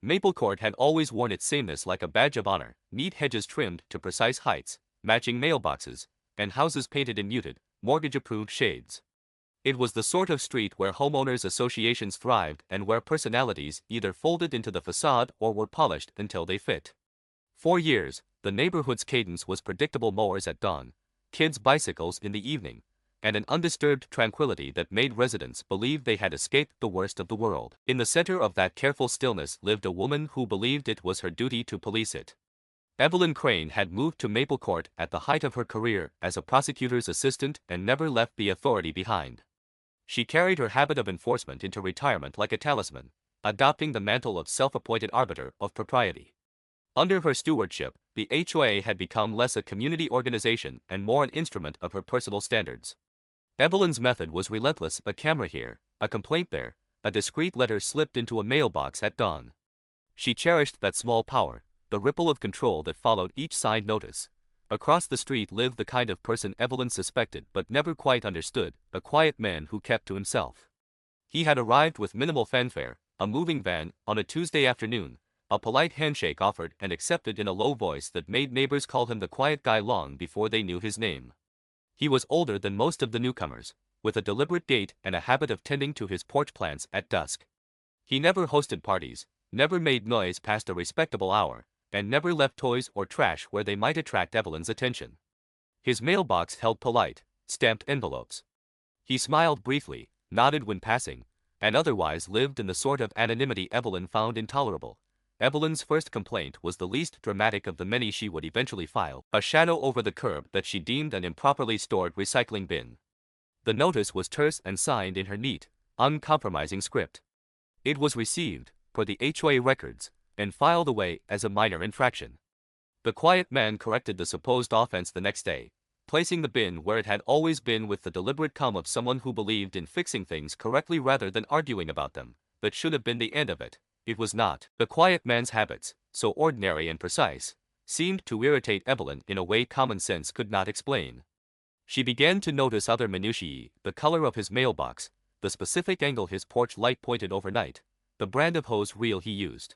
Maple Court had always worn its sameness like a badge of honor, neat hedges trimmed to precise heights, matching mailboxes, and houses painted in muted, mortgage-approved shades. It was the sort of street where homeowners associations thrived and where personalities either folded into the facade or were polished until they fit. For years, the neighborhood's cadence was predictable mowers at dawn, kids' bicycles in the evening, and an undisturbed tranquility that made residents believe they had escaped the worst of the world. In the center of that careful stillness lived a woman who believed it was her duty to police it. Evelyn Crane had moved to Maple Court at the height of her career as a prosecutor's assistant and never left the authority behind. She carried her habit of enforcement into retirement like a talisman, adopting the mantle of self-appointed arbiter of propriety. Under her stewardship, the HOA had become less a community organization and more an instrument of her personal standards. Evelyn's method was relentless: a camera here, a complaint there, a discreet letter slipped into a mailbox at dawn. She cherished that small power, the ripple of control that followed each signed notice. Across the street lived the kind of person Evelyn suspected but never quite understood, a quiet man who kept to himself. He had arrived with minimal fanfare, a moving van, on a Tuesday afternoon, a polite handshake offered and accepted in a low voice that made neighbors call him the quiet guy long before they knew his name. He was older than most of the newcomers, with a deliberate gait and a habit of tending to his porch plants at dusk. He never hosted parties, never made noise past a respectable hour, and never left toys or trash where they might attract Evelyn's attention. His mailbox held polite, stamped envelopes. He smiled briefly, nodded when passing, and otherwise lived in the sort of anonymity Evelyn found intolerable. Evelyn's first complaint was the least dramatic of the many she would eventually file, a shadow over the curb that she deemed an improperly stored recycling bin. The notice was terse and signed in her neat, uncompromising script. It was received, per the HOA records, and filed away as a minor infraction. The quiet man corrected the supposed offense the next day, placing the bin where it had always been with the deliberate calm of someone who believed in fixing things correctly rather than arguing about them. That should have been the end of it. It was not. The quiet man's habits, so ordinary and precise, seemed to irritate Evelyn in a way common sense could not explain. She began to notice other minutiae: the color of his mailbox, the specific angle his porch light pointed overnight, the brand of hose reel he used.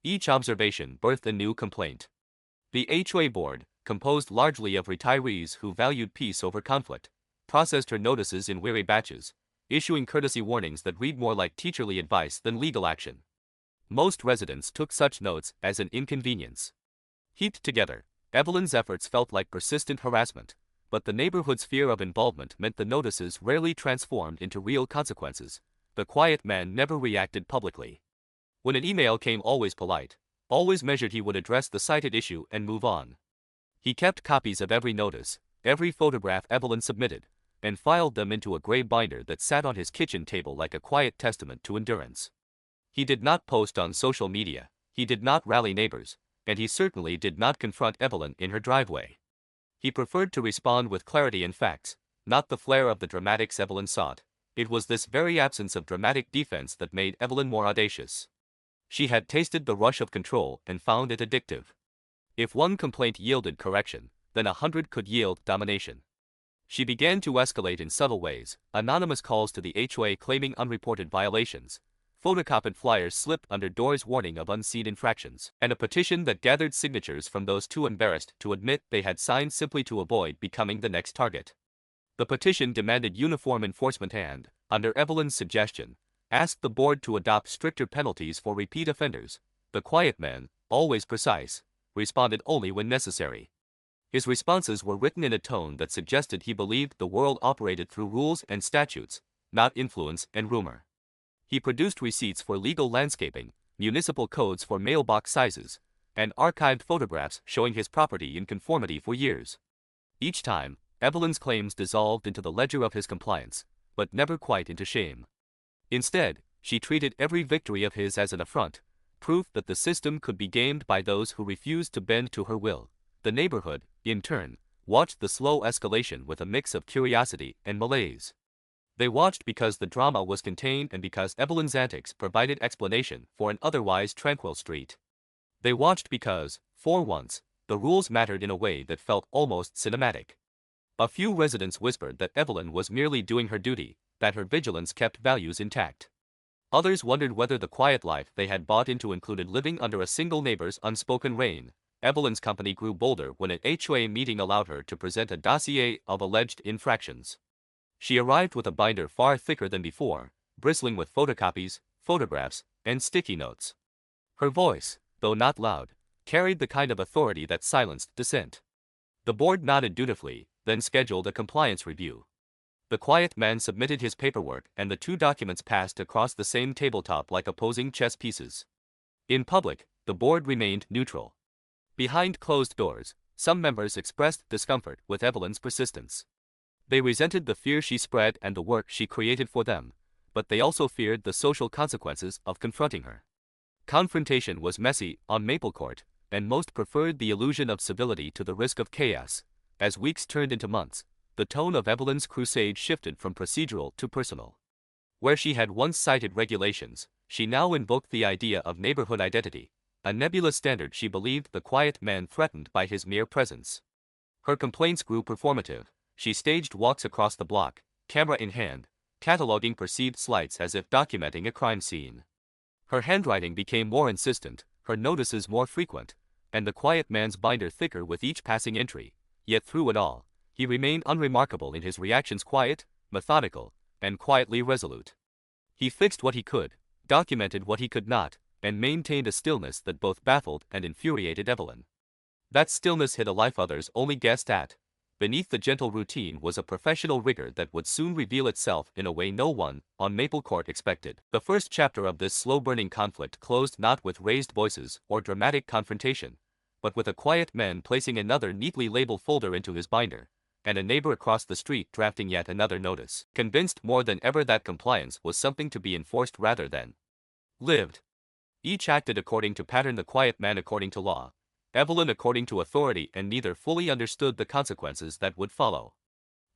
Each observation birthed a new complaint. The HOA board, composed largely of retirees who valued peace over conflict, processed her notices in weary batches, issuing courtesy warnings that read more like teacherly advice than legal action. Most residents took such notes as an inconvenience. Heaped together, Evelyn's efforts felt like persistent harassment, but the neighborhood's fear of involvement meant the notices rarely transformed into real consequences. The quiet man never reacted publicly. When an email came, always polite, always measured, he would address the cited issue and move on. He kept copies of every notice, every photograph Evelyn submitted, and filed them into a gray binder that sat on his kitchen table like a quiet testament to endurance. He did not post on social media, he did not rally neighbors, and he certainly did not confront Evelyn in her driveway. He preferred to respond with clarity and facts, not the flair of the dramatics Evelyn sought. It was this very absence of dramatic defense that made Evelyn more audacious. She had tasted the rush of control and found it addictive. If one complaint yielded correction, then 100 could yield domination. She began to escalate in subtle ways: anonymous calls to the HOA claiming unreported violations, photocopied flyers slipped under doors warning of unseen infractions, and a petition that gathered signatures from those too embarrassed to admit they had signed simply to avoid becoming the next target. The petition demanded uniform enforcement and, under Evelyn's suggestion, asked the board to adopt stricter penalties for repeat offenders. The quiet man, always precise, responded only when necessary. His responses were written in a tone that suggested he believed the world operated through rules and statutes, not influence and rumor. He produced receipts for legal landscaping, municipal codes for mailbox sizes, and archived photographs showing his property in conformity for years. Each time, Evelyn's claims dissolved into the ledger of his compliance, but never quite into shame. Instead, she treated every victory of his as an affront, proof that the system could be gamed by those who refused to bend to her will. The neighborhood, in turn, watched the slow escalation with a mix of curiosity and malaise. They watched because the drama was contained and because Evelyn's antics provided explanation for an otherwise tranquil street. They watched because, for once, the rules mattered in a way that felt almost cinematic. A few residents whispered that Evelyn was merely doing her duty, that her vigilance kept values intact. Others wondered whether the quiet life they had bought into included living under a single neighbor's unspoken reign. Evelyn's company grew bolder when an HOA meeting allowed her to present a dossier of alleged infractions. She arrived with a binder far thicker than before, bristling with photocopies, photographs, and sticky notes. Her voice, though not loud, carried the kind of authority that silenced dissent. The board nodded dutifully, then scheduled a compliance review. The quiet man submitted his paperwork and the two documents passed across the same tabletop like opposing chess pieces. In public, the board remained neutral. Behind closed doors, some members expressed discomfort with Evelyn's persistence. They resented the fear she spread and the work she created for them, but they also feared the social consequences of confronting her. Confrontation was messy on Maple Court, and most preferred the illusion of civility to the risk of chaos. As weeks turned into months, the tone of Evelyn's crusade shifted from procedural to personal. Where she had once cited regulations, she now invoked the idea of neighborhood identity, a nebulous standard she believed the quiet man threatened by his mere presence. Her complaints grew performative. She staged walks across the block, camera in hand, cataloging perceived slights as if documenting a crime scene. Her handwriting became more insistent, her notices more frequent, and the quiet man's binder thicker with each passing entry. Yet through it all, he remained unremarkable in his reactions, quiet, methodical, and quietly resolute. He fixed what he could, documented what he could not, and maintained a stillness that both baffled and infuriated Evelyn. That stillness hid a life others only guessed at. Beneath the gentle routine was a professional rigor that would soon reveal itself in a way no one on Maple Court expected. The first chapter of this slow-burning conflict closed not with raised voices or dramatic confrontation, but with a quiet man placing another neatly labeled folder into his binder, and a neighbor across the street drafting yet another notice, convinced more than ever that compliance was something to be enforced rather than lived. Each acted according to pattern, the quiet man according to law, Evelyn according to authority, and neither fully understood the consequences that would follow.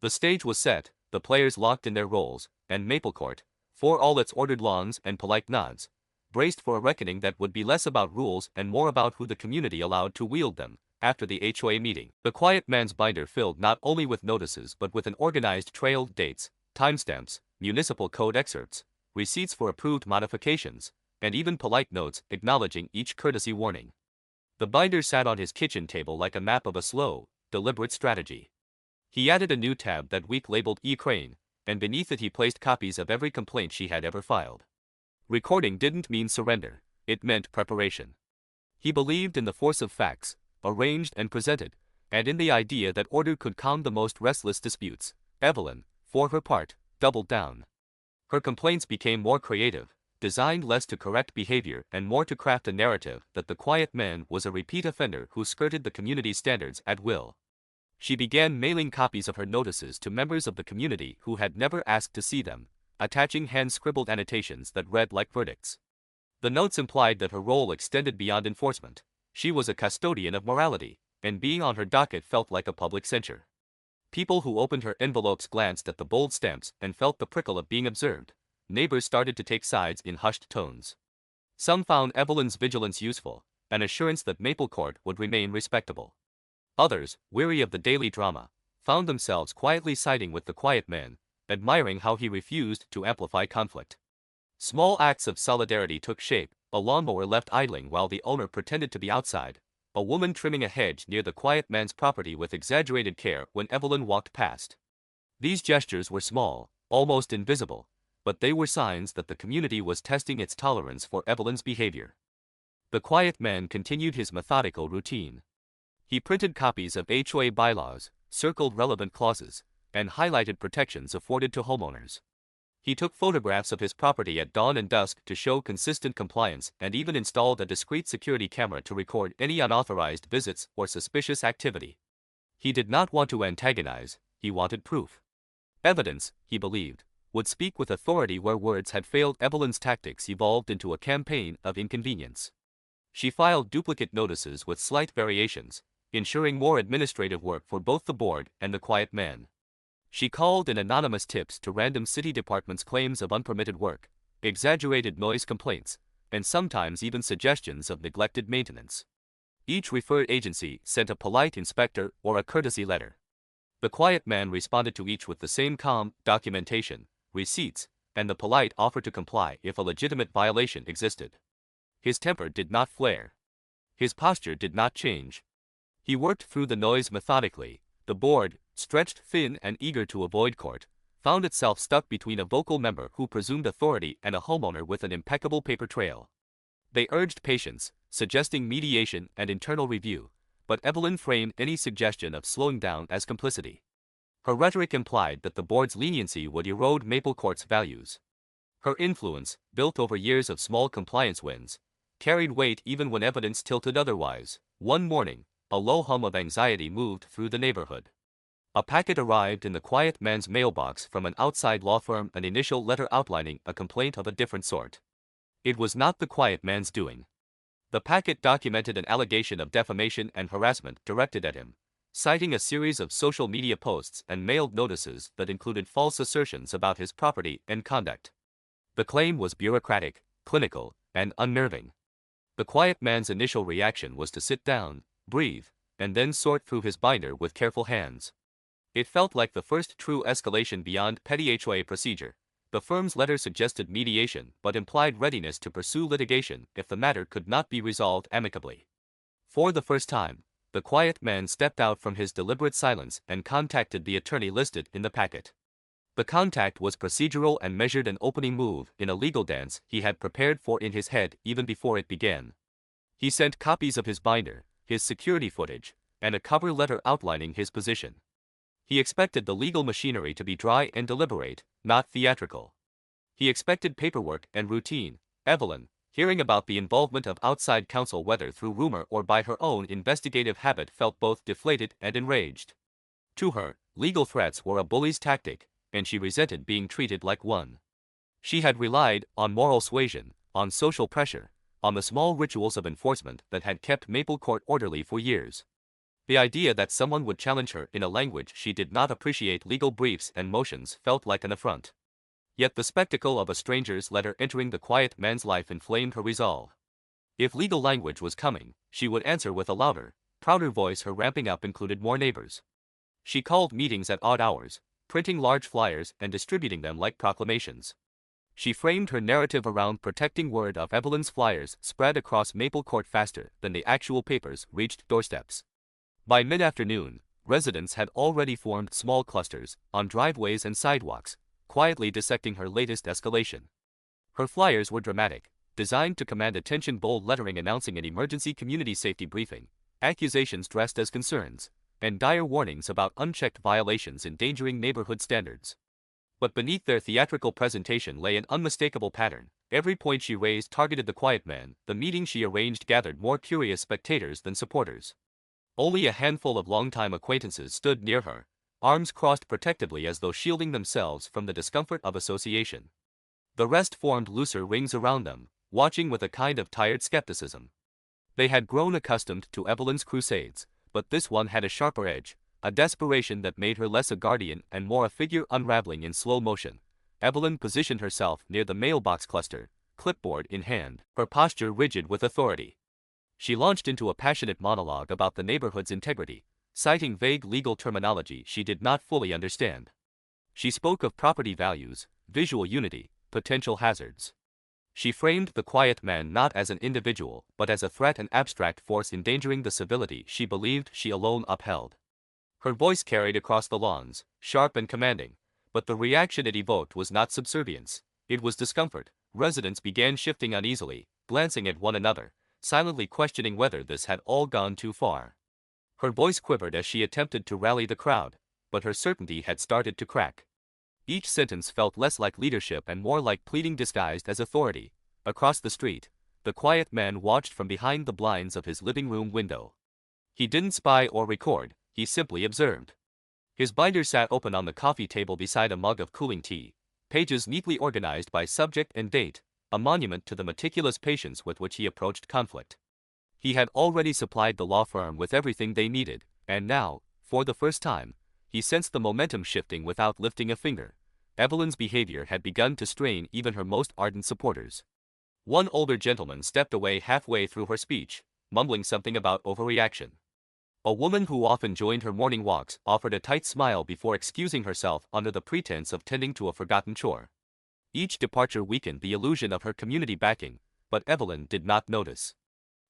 The stage was set, the players locked in their roles, and Maple Court, for all its ordered lawns and polite nods, braced for a reckoning that would be less about rules and more about who the community allowed to wield them. After the HOA meeting, the quiet man's binder filled not only with notices but with an organized trail, dates, timestamps, municipal code excerpts, receipts for approved modifications, and even polite notes acknowledging each courtesy warning. The binder sat on his kitchen table like a map of a slow, deliberate strategy. He added a new tab that week labeled E. Crane, and beneath it he placed copies of every complaint she had ever filed. Recording didn't mean surrender, it meant preparation. He believed in the force of facts, arranged and presented, and in the idea that order could calm the most restless disputes. Evelyn, for her part, doubled down. Her complaints became more creative, designed less to correct behavior and more to craft a narrative that the quiet man was a repeat offender who skirted the community's standards at will. She began mailing copies of her notices to members of the community who had never asked to see them, attaching hand-scribbled annotations that read like verdicts. The notes implied that her role extended beyond enforcement. She was a custodian of morality, and being on her docket felt like a public censure. People who opened her envelopes glanced at the bold stamps and felt the prickle of being observed. Neighbors started to take sides in hushed tones. Some found Evelyn's vigilance useful, an assurance that Maple Court would remain respectable. Others, weary of the daily drama, found themselves quietly siding with the quiet man, admiring how he refused to amplify conflict. Small acts of solidarity took shape, a lawnmower left idling while the owner pretended to be outside, a woman trimming a hedge near the quiet man's property with exaggerated care when Evelyn walked past. These gestures were small, almost invisible, but they were signs that the community was testing its tolerance for Evelyn's behavior. The quiet man continued his methodical routine. He printed copies of HOA bylaws, circled relevant clauses, and highlighted protections afforded to homeowners. He took photographs of his property at dawn and dusk to show consistent compliance and even installed a discreet security camera to record any unauthorized visits or suspicious activity. He did not want to antagonize, he wanted proof. Evidence, he believed, would speak with authority where words had failed. Evelyn's tactics evolved into a campaign of inconvenience. She filed duplicate notices with slight variations, ensuring more administrative work for both the board and the quiet man. She called in anonymous tips to random city departments' claims of unpermitted work, exaggerated noise complaints, and sometimes even suggestions of neglected maintenance. Each referred agency sent a polite inspector or a courtesy letter. The quiet man responded to each with the same calm documentation, receipts, and the polite offer to comply if a legitimate violation existed. His temper did not flare. His posture did not change. He worked through the noise methodically. The board, stretched thin and eager to avoid court, found itself stuck between a vocal member who presumed authority and a homeowner with an impeccable paper trail. They urged patience, suggesting mediation and internal review, but Evelyn framed any suggestion of slowing down as complicity. Her rhetoric implied that the board's leniency would erode Maple Court's values. Her influence, built over years of small compliance wins, carried weight even when evidence tilted otherwise. One morning, a low hum of anxiety moved through the neighborhood. A packet arrived in the quiet man's mailbox from an outside law firm, an initial letter outlining a complaint of a different sort. It was not the quiet man's doing. The packet documented an allegation of defamation and harassment directed at him, citing a series of social media posts and mailed notices that included false assertions about his property and conduct. The claim was bureaucratic, clinical, and unnerving. The quiet man's initial reaction was to sit down, breathe, and then sort through his binder with careful hands. It felt like the first true escalation beyond petty HOA procedure. The firm's letter suggested mediation but implied readiness to pursue litigation if the matter could not be resolved amicably. For the first time, the quiet man stepped out from his deliberate silence and contacted the attorney listed in the packet. The contact was procedural and measured, an opening move in a legal dance he had prepared for in his head even before it began. He sent copies of his binder, his security footage, and a cover letter outlining his position. He expected the legal machinery to be dry and deliberate, not theatrical. He expected paperwork and routine. Evelyn, hearing about the involvement of outside counsel whether through rumor or by her own investigative habit, felt both deflated and enraged. To her, legal threats were a bully's tactic, and she resented being treated like one. She had relied on moral suasion, on social pressure, on the small rituals of enforcement that had kept Maple Court orderly for years. The idea that someone would challenge her in a language she did not appreciate, legal briefs and motions, felt like an affront. Yet the spectacle of a stranger's letter entering the quiet man's life inflamed her resolve. If legal language was coming, she would answer with a louder, prouder voice. Her ramping up included more neighbors. She called meetings at odd hours, printing large flyers and distributing them like proclamations. She framed her narrative around protecting word of Evelyn's flyers spread across Maple Court faster than the actual papers reached doorsteps. By mid-afternoon, residents had already formed small clusters on driveways and sidewalks, quietly dissecting her latest escalation. Her flyers were dramatic, designed to command attention, bold lettering announcing an emergency community safety briefing, accusations dressed as concerns, and dire warnings about unchecked violations endangering neighborhood standards. But beneath their theatrical presentation lay an unmistakable pattern. Every point she raised targeted the quiet man. The meeting she arranged gathered more curious spectators than supporters. Only a handful of longtime acquaintances stood near her, arms crossed protectively as though shielding themselves from the discomfort of association. The rest formed looser rings around them, watching with a kind of tired skepticism. They had grown accustomed to Evelyn's crusades, but this one had a sharper edge, a desperation that made her less a guardian and more a figure unraveling in slow motion. Evelyn positioned herself near the mailbox cluster, clipboard in hand, her posture rigid with authority. She launched into a passionate monologue about the neighborhood's integrity, citing vague legal terminology she did not fully understand. She spoke of property values, visual unity, potential hazards. She framed the quiet man not as an individual but as a threat, an abstract force endangering the civility she believed she alone upheld. Her voice carried across the lawns, sharp and commanding, but the reaction it evoked was not subservience, it was discomfort. Residents began shifting uneasily, glancing at one another, silently questioning whether this had all gone too far. Her voice quivered as she attempted to rally the crowd, but her certainty had started to crack. Each sentence felt less like leadership and more like pleading disguised as authority. Across the street, the quiet man watched from behind the blinds of his living room window. He didn't spy or record, he simply observed. His binder sat open on the coffee table beside a mug of cooling tea, pages neatly organized by subject and date, a monument to the meticulous patience with which he approached conflict. He had already supplied the law firm with everything they needed, and now, for the first time, he sensed the momentum shifting without lifting a finger. Evelyn's behavior had begun to strain even her most ardent supporters. One older gentleman stepped away halfway through her speech, mumbling something about overreaction. A woman who often joined her morning walks offered a tight smile before excusing herself under the pretense of tending to a forgotten chore. Each departure weakened the illusion of her community backing, but Evelyn did not notice.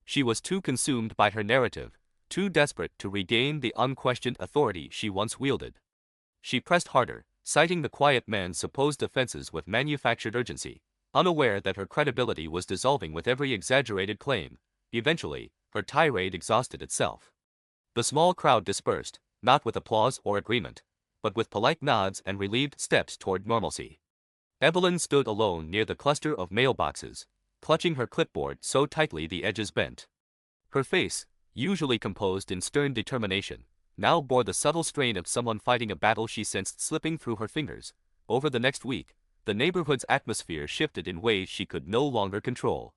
She was too consumed by her narrative, too desperate to regain the unquestioned authority she once wielded. She pressed harder, citing the quiet man's supposed offenses with manufactured urgency, unaware that her credibility was dissolving with every exaggerated claim. Eventually, her tirade exhausted itself. The small crowd dispersed, not with applause or agreement, but with polite nods and relieved steps toward normalcy. Evelyn stood alone near the cluster of mailboxes, clutching her clipboard so tightly the edges bent. Her face, usually composed in stern determination, now bore the subtle strain of someone fighting a battle she sensed slipping through her fingers. Over the next week, the neighborhood's atmosphere shifted in ways she could no longer control.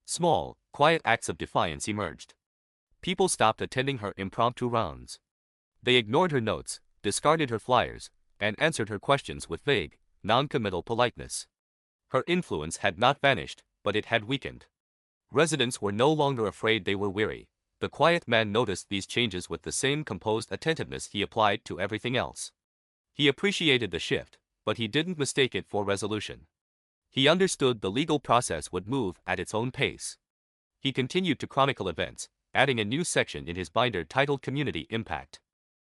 Small, quiet acts of defiance emerged. People stopped attending her impromptu rounds. They ignored her notes, discarded her flyers, and answered her questions with vague, non-committal politeness. Her influence had not vanished, but it had weakened. Residents were no longer afraid, they were weary. The quiet man noticed these changes with the same composed attentiveness he applied to everything else. He appreciated the shift, but he didn't mistake it for resolution. He understood the legal process would move at its own pace. He continued to chronicle events, adding a new section in his binder titled Community Impact.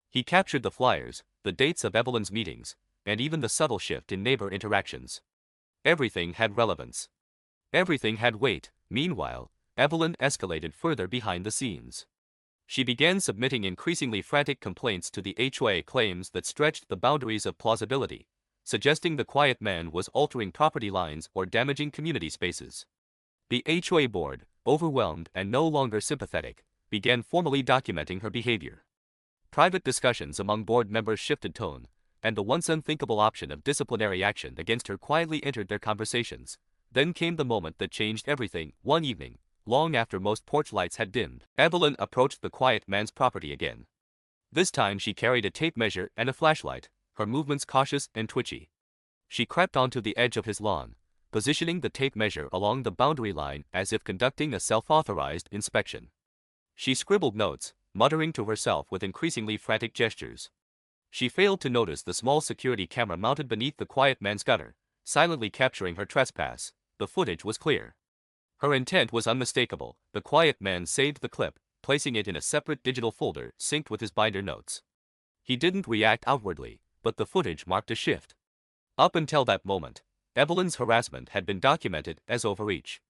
He captured the flyers, the dates of Evelyn's meetings, and even the subtle shift in neighbor interactions. Everything had relevance. Everything had weight. Meanwhile, Evelyn escalated further behind the scenes. She began submitting increasingly frantic complaints to the HOA, claims that stretched the boundaries of plausibility, suggesting the quiet man was altering property lines or damaging community spaces. The HOA board, overwhelmed and no longer sympathetic, began formally documenting her behavior. Private discussions among board members shifted tone, and the once unthinkable option of disciplinary action against her quietly entered their conversations. Then came the moment that changed everything. One evening, long after most porch lights had dimmed, Evelyn approached the quiet man's property again. This time she carried a tape measure and a flashlight, her movements cautious and twitchy. She crept onto the edge of his lawn, positioning the tape measure along the boundary line as if conducting a self-authorized inspection. She scribbled notes, muttering to herself with increasingly frantic gestures. She failed to notice the small security camera mounted beneath the quiet man's gutter, silently capturing her trespass. The footage was clear. Her intent was unmistakable. The quiet man saved the clip, placing it in a separate digital folder synced with his binder notes. He didn't react outwardly, but the footage marked a shift. Up until that moment, Evelyn's harassment had been documented as overreach.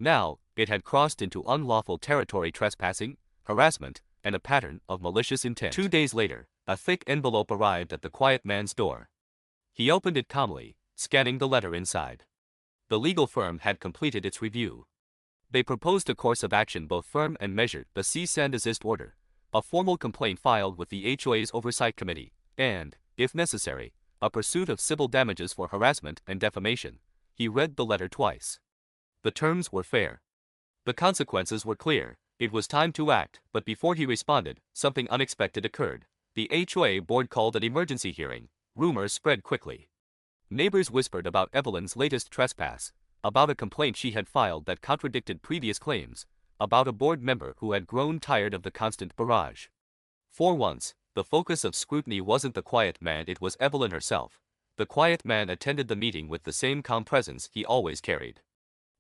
Now, it had crossed into unlawful territory, trespassing, harassment, and a pattern of malicious intent. 2 days later, a thick envelope arrived at the quiet man's door. He opened it calmly, scanning the letter inside. The legal firm had completed its review. They proposed a course of action both firm and measured: the cease and desist order, a formal complaint filed with the HOA's oversight committee, and, if necessary, a pursuit of civil damages for harassment and defamation. He read the letter twice. The terms were fair. The consequences were clear. It was time to act, but before he responded, something unexpected occurred. The HOA board called an emergency hearing. Rumors spread quickly. Neighbors whispered about Evelyn's latest trespass, about a complaint she had filed that contradicted previous claims, about a board member who had grown tired of the constant barrage. For once, the focus of scrutiny wasn't the quiet man, it was Evelyn herself. The quiet man attended the meeting with the same calm presence he always carried.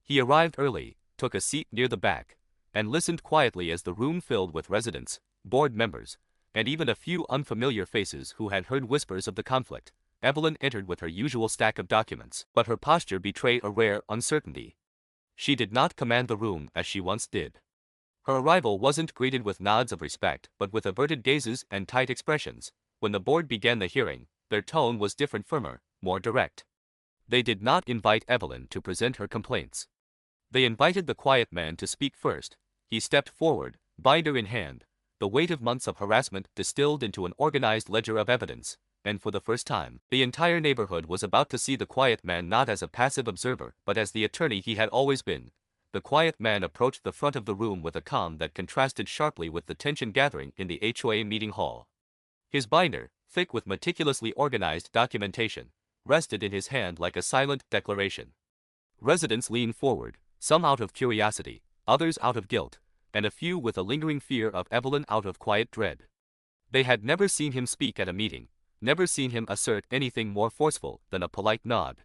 He arrived early, took a seat near the back, and listened quietly as the room filled with residents, board members, and even a few unfamiliar faces who had heard whispers of the conflict. Evelyn entered with her usual stack of documents, but her posture betrayed a rare uncertainty. She did not command the room as she once did. Her arrival wasn't greeted with nods of respect, but with averted gazes and tight expressions. When the board began the hearing, their tone was different, firmer, more direct. They did not invite Evelyn to present her complaints. They invited the quiet man to speak first. He stepped forward, binder in hand, the weight of months of harassment distilled into an organized ledger of evidence, and for the first time, the entire neighborhood was about to see the quiet man not as a passive observer, but as the attorney he had always been. The quiet man approached the front of the room with a calm that contrasted sharply with the tension gathering in the HOA meeting hall. His binder, thick with meticulously organized documentation, rested in his hand like a silent declaration. Residents leaned forward, some out of curiosity, others out of guilt, and a few with a lingering fear of Evelyn out of quiet dread. They had never seen him speak at a meeting, never seen him assert anything more forceful than a polite nod.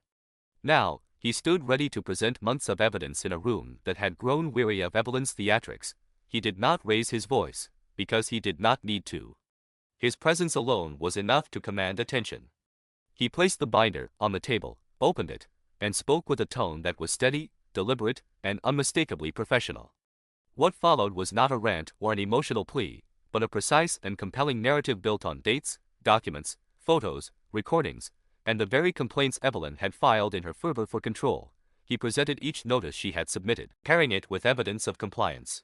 Now, he stood ready to present months of evidence in a room that had grown weary of Evelyn's theatrics. He did not raise his voice, because he did not need to. His presence alone was enough to command attention. He placed the binder on the table, opened it, and spoke with a tone that was steady, deliberate, and unmistakably professional. What followed was not a rant or an emotional plea, but a precise and compelling narrative built on dates, documents, photos, recordings, and the very complaints Evelyn had filed in her fervor for control. He presented each notice she had submitted, pairing it with evidence of compliance.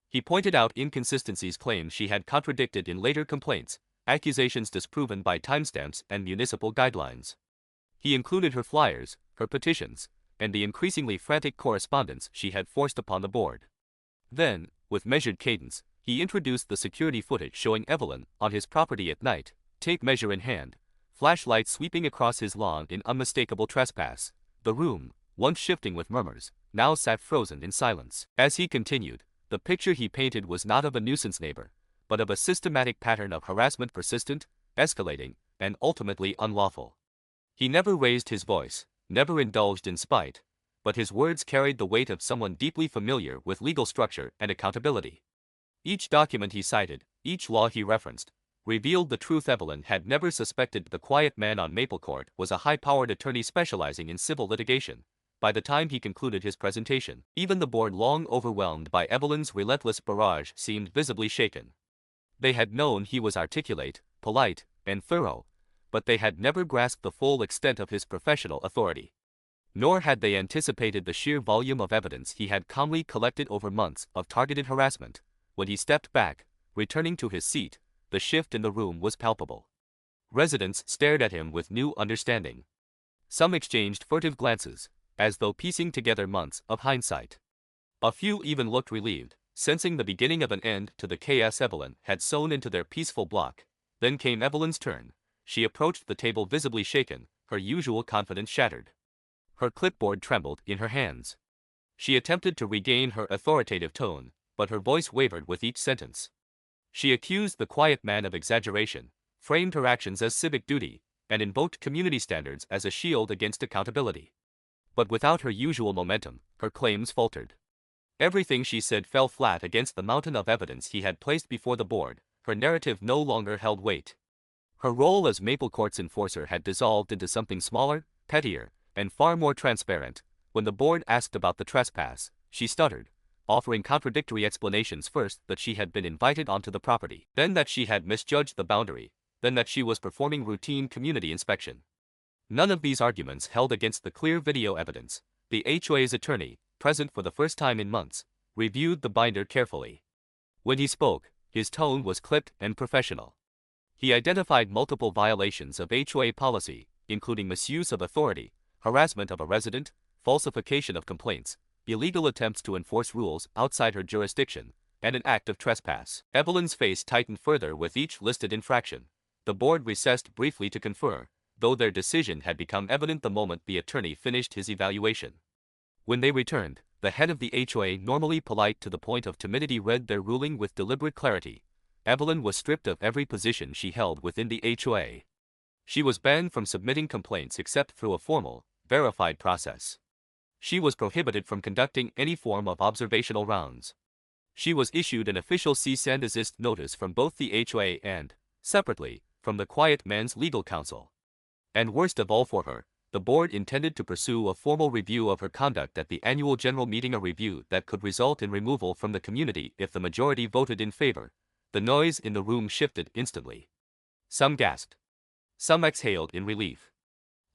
He pointed out inconsistencies claimed she had contradicted in later complaints, accusations disproven by timestamps and municipal guidelines. He included her flyers, her petitions, and the increasingly frantic correspondence she had forced upon the board. Then, with measured cadence, he introduced the security footage showing Evelyn on his property at night, tape measure in hand, flashlight sweeping across his lawn in unmistakable trespass. The room, once shifting with murmurs, now sat frozen in silence. As he continued, the picture he painted was not of a nuisance neighbor, but of a systematic pattern of harassment, persistent, escalating, and ultimately unlawful. He never raised his voice, never indulged in spite, but his words carried the weight of someone deeply familiar with legal structure and accountability. Each document he cited, each law he referenced, revealed the truth. Evelyn had never suspected the quiet man on Maple Court was a high-powered attorney specializing in civil litigation. By the time he concluded his presentation, even the board, long overwhelmed by Evelyn's relentless barrage, seemed visibly shaken. They had known he was articulate, polite, and thorough, but they had never grasped the full extent of his professional authority. Nor had they anticipated the sheer volume of evidence he had calmly collected over months of targeted harassment. When he stepped back, returning to his seat, the shift in the room was palpable. Residents stared at him with new understanding. Some exchanged furtive glances, as though piecing together months of hindsight. A few even looked relieved, sensing the beginning of an end to the chaos Evelyn had sown into their peaceful block. Then came Evelyn's turn. She approached the table visibly shaken, her usual confidence shattered. Her clipboard trembled in her hands. She attempted to regain her authoritative tone, but her voice wavered with each sentence. She accused the quiet man of exaggeration, framed her actions as civic duty, and invoked community standards as a shield against accountability. But without her usual momentum, her claims faltered. Everything she said fell flat against the mountain of evidence he had placed before the board. Her narrative no longer held weight. Her role as Maple Court's enforcer had dissolved into something smaller, pettier, and far more transparent. When the board asked about the trespass, she stuttered, offering contradictory explanations, first that she had been invited onto the property, then that she had misjudged the boundary, then that she was performing routine community inspection. None of these arguments held against the clear video evidence. The HOA's attorney, present for the first time in months, reviewed the binder carefully. When he spoke, his tone was clipped and professional. He identified multiple violations of HOA policy, including misuse of authority, harassment of a resident, falsification of complaints, illegal attempts to enforce rules outside her jurisdiction, and an act of trespass. Evelyn's face tightened further with each listed infraction. The board recessed briefly to confer, though their decision had become evident the moment the attorney finished his evaluation. When they returned, the head of the HOA, normally polite to the point of timidity, read their ruling with deliberate clarity. Evelyn was stripped of every position she held within the HOA. She was banned from submitting complaints except through a formal, verified process. She was prohibited from conducting any form of observational rounds. She was issued an official cease and desist notice from both the HOA and, separately, from the quiet man's legal counsel. And worst of all for her, the board intended to pursue a formal review of her conduct at the annual general meeting, a review that could result in removal from the community if the majority voted in favor. The noise in the room shifted instantly. Some gasped. Some exhaled in relief.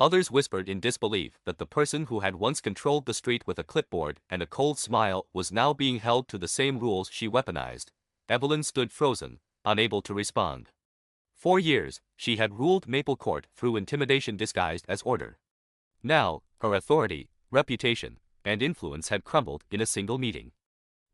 Others whispered in disbelief that the person who had once controlled the street with a clipboard and a cold smile was now being held to the same rules she weaponized. Evelyn stood frozen, unable to respond. For years, she had ruled Maple Court through intimidation disguised as order. Now, her authority, reputation, and influence had crumbled in a single meeting.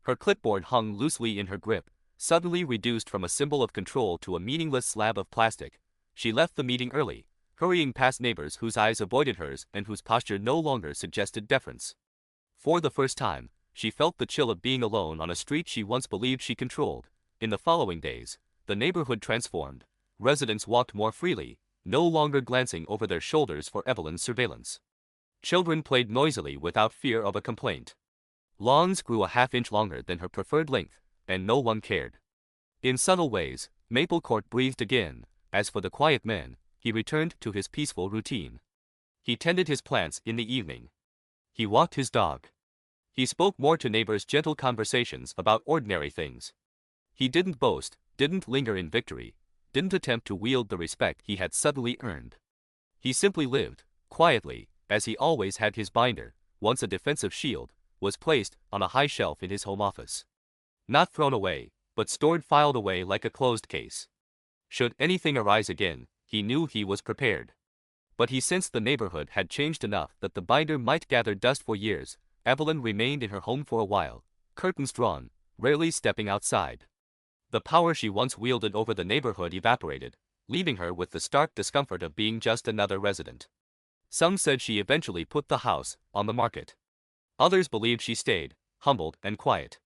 Her clipboard hung loosely in her grip, suddenly reduced from a symbol of control to a meaningless slab of plastic. She left the meeting early, hurrying past neighbors whose eyes avoided hers and whose posture no longer suggested deference. For the first time, she felt the chill of being alone on a street she once believed she controlled. In the following days, the neighborhood transformed. Residents walked more freely, no longer glancing over their shoulders for Evelyn's surveillance. Children played noisily without fear of a complaint. Lawns grew a half-inch longer than her preferred length, and no one cared. In subtle ways, Maple Court breathed again. As for the quiet man, he returned to his peaceful routine. He tended his plants in the evening. He walked his dog. He spoke more to neighbors, gentle conversations about ordinary things. He didn't boast, didn't linger in victory, didn't attempt to wield the respect he had subtly earned. He simply lived, quietly, as he always had. His binder, once a defensive shield, was placed on a high shelf in his home office. Not thrown away, but stored, filed away like a closed case. Should anything arise again, he knew he was prepared. But he sensed the neighborhood had changed enough that the binder might gather dust. For years, Evelyn remained in her home for a while, curtains drawn, rarely stepping outside. The power she once wielded over the neighborhood evaporated, leaving her with the stark discomfort of being just another resident. Some said she eventually put the house on the market. Others believed she stayed, humbled and quiet.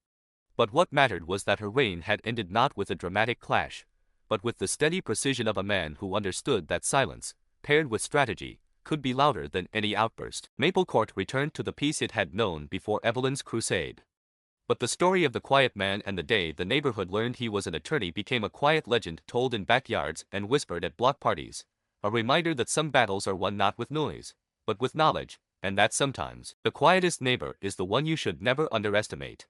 But what mattered was that her reign had ended not with a dramatic clash, but with the steady precision of a man who understood that silence, paired with strategy, could be louder than any outburst. Maple Court returned to the peace it had known before Evelyn's crusade. But the story of the quiet man and the day the neighborhood learned he was an attorney became a quiet legend told in backyards and whispered at block parties, a reminder that some battles are won not with noise, but with knowledge, and that sometimes the quietest neighbor is the one you should never underestimate.